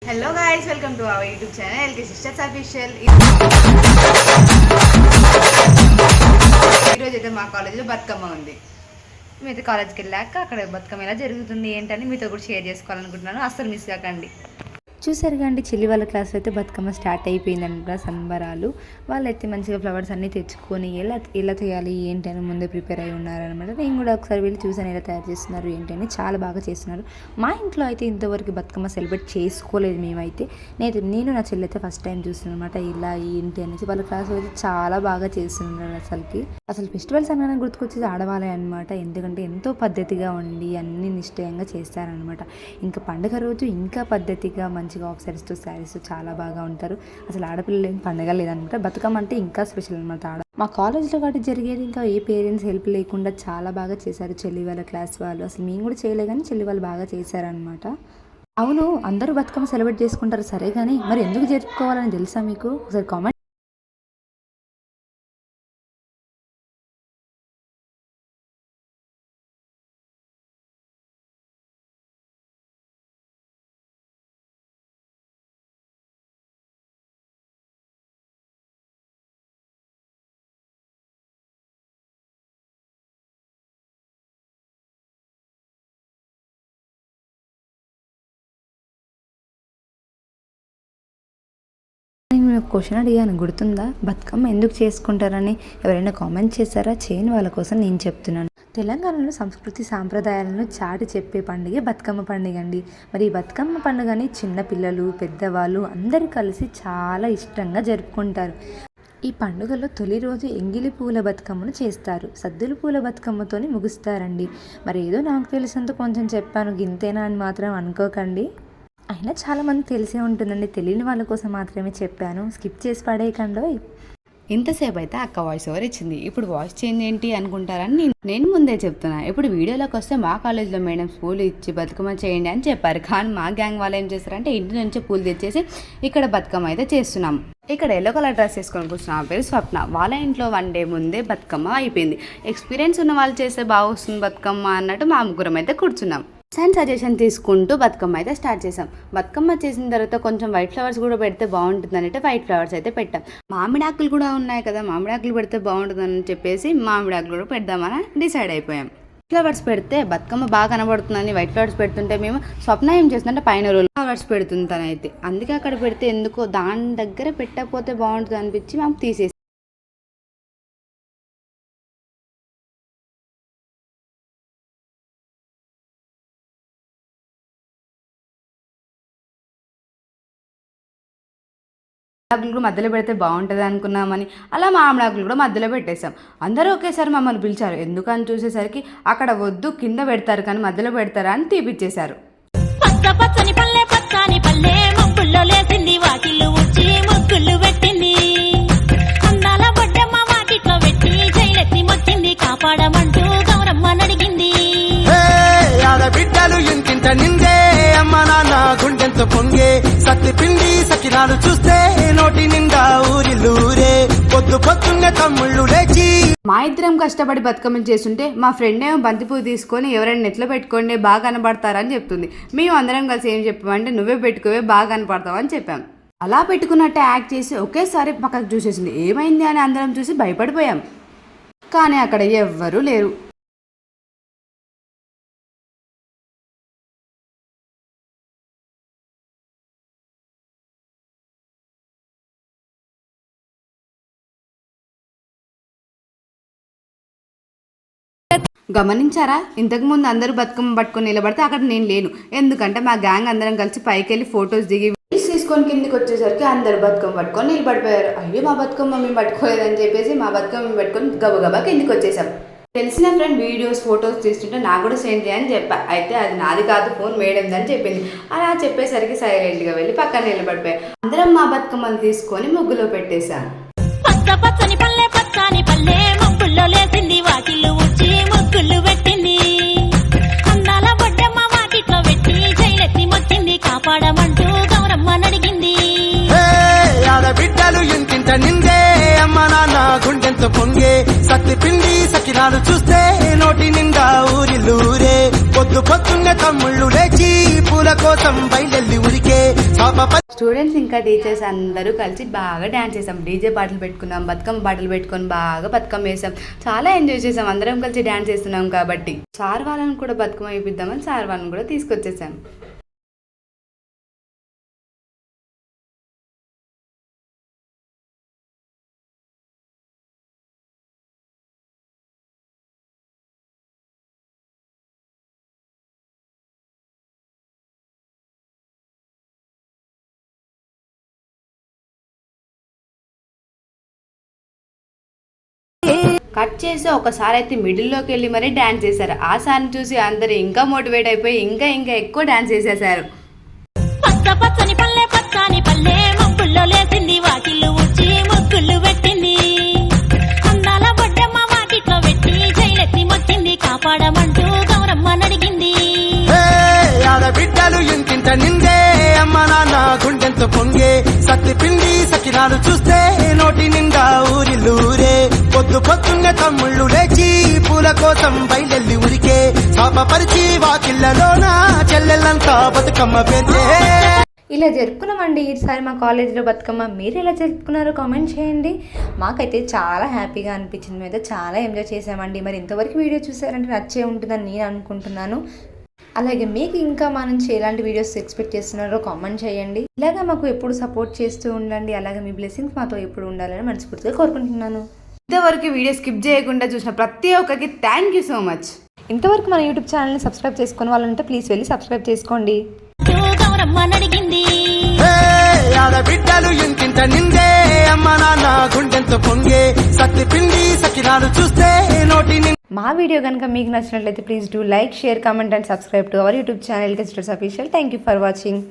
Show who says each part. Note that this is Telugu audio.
Speaker 1: Hello guys, welcome to our YouTube channel LK sisters official. ఈరోజు అయితే మా కాలేజీలో బతుకమ్మ ఉంది. మీతో కాలేజ్కి వెళ్ళాక అక్కడ బతుకమ్మ ఎలా జరుగుతుంది ఏంటని మీతో కూడా షేర్ చేసుకోవాలనుకుంటున్నాను. అస్సలు మిస్ కాకండి.
Speaker 2: చూసారు కండి, చెల్లి వాళ్ళ క్లాస్లో అయితే బతుకమ్మ స్టార్ట్ అయిపోయిందంట. సంబరాలు వాళ్ళైతే మంచిగా ఫ్లవర్స్ అన్నీ తెచ్చుకొని ఎలా చేయాలి ఏంటి అని ముందే ప్రిపేర్ అయి ఉన్నారనమాట. నేను కూడా ఒకసారి వెళ్ళి చూసాను ఎలా తయారు చేస్తున్నారు ఏంటి అని. చాలా బాగా చేస్తున్నారు. మా ఇంట్లో అయితే ఇంతవరకు బతుకమ్మ సెలబ్రేట్ చేసుకోలేదు మేమైతే. నేను నా చెల్లి అయితే ఫస్ట్ టైం చూస్తున్నాను అనమాట ఇలా ఏంటి అనేసి. వాళ్ళ క్లాస్లో అయితే చాలా బాగా చేస్తున్నారు. అసలు ఫెస్టివల్స్ అనగానే గుర్తుకొచ్చేది ఆడవాళ్ళే అనమాట. ఎందుకంటే ఎంతో పద్ధతిగా ఉండి అన్ని నిశ్చయంగా చేస్తారనమాట. ఇంకా పండుగ రోజు ఇంకా పద్ధతిగా మంచిగా ఆఫ్ సారీస్తో చాలా బాగా ఉంటారు. అసలు ఆడపిల్లలు ఏం పండుగ లేదనమాట. బతుకమ్మ అంటే ఇంకా స్పెషల్ అనమాట. మా కాలేజ్లో కాబట్టి జరిగేది ఇంకా ఏ పేరెంట్స్ హెల్ప్ లేకుండా చాలా బాగా చేశారు చెల్లి వాళ్ళ క్లాస్ వాళ్ళు. అసలు మేము కూడా చేయలే కానీ చెల్లి వాళ్ళు బాగా చేశారనమాట. అవును, అందరూ బతుకమ్మ సెలబ్రేట్ చేసుకుంటారు సరే కానీ మరి ఎందుకు జరుపుకోవాలని తెలుసా మీకు? ఒకసారి కామెంట్. నేను క్వశ్చన్ అడిగాను, గుర్తుందా? బతుకమ్మ ఎందుకు చేసుకుంటారని ఎవరైనా కామెంట్ చేశారా? చేయని వాళ్ళ కోసం నేను చెప్తున్నాను. తెలంగాణలో సంస్కృతి సాంప్రదాయాలను చాటి చెప్పే పండుగ బతుకమ్మ పండుగ అండి. మరి ఈ బతుకమ్మ పండుగని చిన్నపిల్లలు పెద్దవాళ్ళు అందరూ కలిసి చాలా ఇష్టంగా జరుపుకుంటారు. ఈ పండుగలో తొలి రోజు ఎంగిలి పూల బతుకమ్మను చేస్తారు. సద్దుల పూల బతుకమ్మతోని ముగుస్తారండి. మరి ఏదో నాకు తెలిసినంత కొంచెం చెప్పాను, గింతేనా అని మాత్రం అనుకోకండి. అయినా చాలామంది తెలిసే ఉంటుందండి, తెలియని వాళ్ళ కోసం మాత్రమే చెప్పాను. స్కిప్ చేసి పడేయకండి.
Speaker 3: ఇంతసేపు అయితే అక్క వాయిస్ ఓవర్ ఇచ్చింది, ఇప్పుడు వాయిస్ చేంజ్ ఏంటి అనుకుంటారని నేను ముందే చెప్తున్నా. ఇప్పుడు వీడియోలోకి వస్తే మా కాలేజ్లో మేడం పూలు ఇచ్చి బతుకమ్మ చేయండి అని చెప్పారు. కానీ మా గ్యాంగ్ వాళ్ళు ఏం చేస్తారంటే ఇంటి నుంచి పూలు తెచ్చేసి ఇక్కడ బతుకమ్మ అయితే చేస్తున్నాం. ఇక్కడ ఎల్లో కలర్ డ్రెస్ వేసుకొని కూర్చున్న ఆ పేరు స్వప్న. వాళ్ళ ఇంట్లో 1 డే ముందే బతుకమ్మ అయిపోయింది. ఎక్స్పీరియన్స్ ఉన్న వాళ్ళు చేస్తే బాగా వస్తుంది బతుకమ్మ అన్నట్టు మా ముగ్గురం అయితే కూర్చున్నాం. సజెషన్ తీసుకుంటూ బతుకమ్మ అయితే స్టార్ట్ చేసాం. బతుకమ్మ చేసిన తర్వాత కొంచెం వైట్ ఫ్లవర్స్ కూడా పెడితే బాగుంటుంది అంటే వైట్ ఫ్లవర్స్ అయితే పెట్టాం. మామిడాకులు కూడా ఉన్నాయి కదా, మామిడాకులు పెడితే బాగుంటుందని చెప్పేసి మామిడాకులు కూడా పెడదామని డిసైడ్ అయిపోయాం. ఫ్లవర్స్ పెడితే బతుకమ్మ బాగా కనబడుతుందని వైట్ ఫ్లవర్స్ పెడుతుంటే మేము స్వప్న ఏం చేస్తుందంటే పైన రోల్ ఫ్లవర్స్ పెడుతుంది తనైతే. అందుకే అక్కడ పెడితే ఎందుకో దాని దగ్గర పెట్టకపోతే బాగుంటుంది అనిపించి మాకు తీసేసి ఆకులు కూడా మధ్యలో పెడితే బాగుంటుంది అనుకున్నామని అలా మామిడాకులు కూడా మధ్యలో పెట్టేశాం. అందరూ ఒకేసారి మమ్మల్ని పిలిచారు. ఎందుకని చూసేసరికి అక్కడ వద్దు కింద పెడతారు కానీ మధ్యలో పెడతారా అని తీపిచ్చేశారు.
Speaker 4: పచ్చని పల్లె పచ్చని పల్లె ముగ్గుల్లో లేసింది, వాకిళ్ళు ఉచ్చి ముగ్గులు పెట్టింది. అందాల బొడ్డమ్మ వాకిట్లో పెట్టి జైలెత్తి మొక్కింది, కాపాడమంటూ గౌరమ్మ నడిగింది.
Speaker 5: బిడ్డలు ఇంటింట నిందే అమ్మ నాన్న గుండెంతో పొంగే సత్తి పిండి సకినాలు చూస్తే నోటి నిండా ఊరిల్లూరే. పొద్దున్నే తమ్ముళ్ళు లేచి
Speaker 3: మా ఇద్దరం కష్టపడి బతుకమ్మ చేస్తుంటే మా ఫ్రెండ్ ఏమో బంతిపూ తీసుకొని ఎవరైనా నెట్లో పెట్టుకోండి బాగా కనబడతారని చెప్తుంది. మేము అందరం కలిసి ఏం చెప్పామంటే నువ్వే పెట్టుకోవే బాగా కనపడతావు అని చెప్పాం. అలా పెట్టుకున్నట్టే యాక్ట్ చేసి ఒకేసారి పక్కకు చూసేసింది. ఏమైంది అని అందరం చూసి భయపడిపోయాం. కానీ అక్కడ ఎవ్వరూ లేరు. గమనించారా, ఇంతకుముందు అందరూ బతుకమ్మ పట్టుకొని నిలబడితే అక్కడ నేను లేను. ఎందుకంటే మా గ్యాంగ్ అందరం కలిసి పైకి వెళ్ళి ఫొటోస్ దిగి తీసుకొని కిందికి వచ్చేసరికి అందరు బతుకమ్మ పట్టుకొని నిలబడిపోయారు. అయ్యో మా బతుకమ్మ మేము పట్టుకోలేదని చెప్పేసి మా బతుకమ్మ మేము పట్టుకొని గబగబా కిందికి వచ్చేసాం. తెలిసిన ఫ్రెండ్ వీడియోస్ ఫొటోస్ తీస్తుంటే నాకు కూడా సెండ్ చేయని చెప్పా. అయితే అది నాది కాదు ఫోన్ మేడంది అని చెప్పింది. అలా చెప్పేసరికి సైలెంట్గా వెళ్ళి పక్కన నిలబడిపోయాం. అందరం మా బతుకమ్మను తీసుకొని ముగ్గులో పెట్టేశాం.
Speaker 4: పచ్చని పల్లె పచ్చని పల్లె ముగ్గుల్లో లేసింది, వాకిళ్ళు ఉచ్చి ముగ్గులు పెట్టింది. అందాల బొడ్డమ్మ వాకిట్లో పెట్టి జైలెత్తి మొక్కింది, కాపాడమంటూ గౌరమ్మ నడిగింది.
Speaker 5: బిడ్డలు ఇంటింట నిందే అమ్మ నాన్న గుండెంతో పొంగే సత్తి పిండి సకినాలు చూస్తే నోటి నిండా ఊరిల్లూరే. పొద్దున్నే తమ్ముళ్ళు లేచి పూల కోసం బయలెల్లి ఉరికే.
Speaker 3: స్టూడెంట్స్ ఇంకా టీచర్స్ అందరూ కలిసి బాగా డ్యాన్స్ చేసాం. డీజే పాటలు పెట్టుకున్నాం, బతుకమ్మ పాటలు పెట్టుకొని బాగా బతుకమ్మ వేసాం. చాలా ఎంజాయ్ చేసాం. అందరం కలిసి డ్యాన్స్ చేస్తున్నాం కాబట్టి సార్ వాళ్ళని కూడా బతుకమ్మ వేయిద్దామని సార్ వాళ్ళని కూడా తీసుకొచ్చేసాం. కట్ చేసి ఒకసారి అయితే మిడిల్లోకి వెళ్ళి మరీ డ్యాన్స్ చేశారు. ఆ సార్ని చూసి అందరూ ఇంకా మోటివేట్ అయిపోయి ఇంకా ఎక్కువ డ్యాన్స్ చేసేసారు.
Speaker 4: పచ్చ పచ్చని పల్లె పచ్చని పల్లె మబ్బుల్లో లేసింది వాకిళ్ళు ఉచ్చి ముగ్గులు పెట్టింది. అందాల బొడ్డమ్మ వాకిట్లో పెట్టి జైలెత్తి మొక్కింది కాపాడమంటూ గౌరమ్మ నడిగింది.
Speaker 5: బిడ్డలు ఇంకింత నిందే అమ్మ నాన్న గుండెంతో పొంగే సత్తి పిండి సకినాలు చూస్తే నోటి నిండా ఊరిల్లూరే. పొద్దున్నే తమ్ముళ్ళు లేచి పూల కోసం బయలెల్లి ఉరికే పాపపరిచి వాకిళ్లలోన చెల్లెళ్ళంతా బతుకమ్మ పేర్చే.
Speaker 2: ఇలా జరుపుకున్నామండి ఈసారి మా కాలేజీలో బతుకమ్మ. మీరు ఎలా జరుపుకున్నారో కామెంట్ చేయండి. మాకైతే చాలా హ్యాపీగా అనిపించింది. మేము అయితే చాలా ఎంజాయ్ చేసామండి. మరి ఇంతవరకు వీడియో చూసారంటే నచ్చే ఉంటుందని నేను అనుకుంటున్నాను. అలాగే మీకు ఇంకా మా నుంచి ఎలాంటి వీడియోస్ ఎక్స్పెక్ట్ చేస్తున్నారో కామెంట్ చేయండి. ఇలాగా మాకు ఎప్పుడు సపోర్ట్ చేస్తూ ఉండండి. అలాగే మీ బ్లెస్సింగ్స్ మాతో ఎప్పుడు ఉండాలని మనస్ఫూర్తిగా కోరుకుంటున్నాను.
Speaker 3: ఇంతవరకు వీడియో స్కిప్ చేయకుండా చూసిన ప్రతి ఒక్కరికి థ్యాంక్ యూ సో మచ్.
Speaker 2: ఇంతవరకు మన యూట్యూబ్ ఛానల్ని సబ్స్క్రైబ్ చేసుకుని వాళ్ళంటే ప్లీజ్ వెళ్ళి సబ్స్క్రైబ్ చేసుకోండి.
Speaker 4: గౌరమ్మ నడిగింది.
Speaker 5: బిడ్డలు ఇంకింత నిందే అమ్మ నాన్న గుండెంతో పొంగే సత్తి పిండి సకినాలు చూస్తే నోటి.
Speaker 2: మా వీడియో కనుక మీకు నచ్చినట్లయితే please do like, share, comment and subscribe to our YouTube channel Kissters Official. Thank you for watching.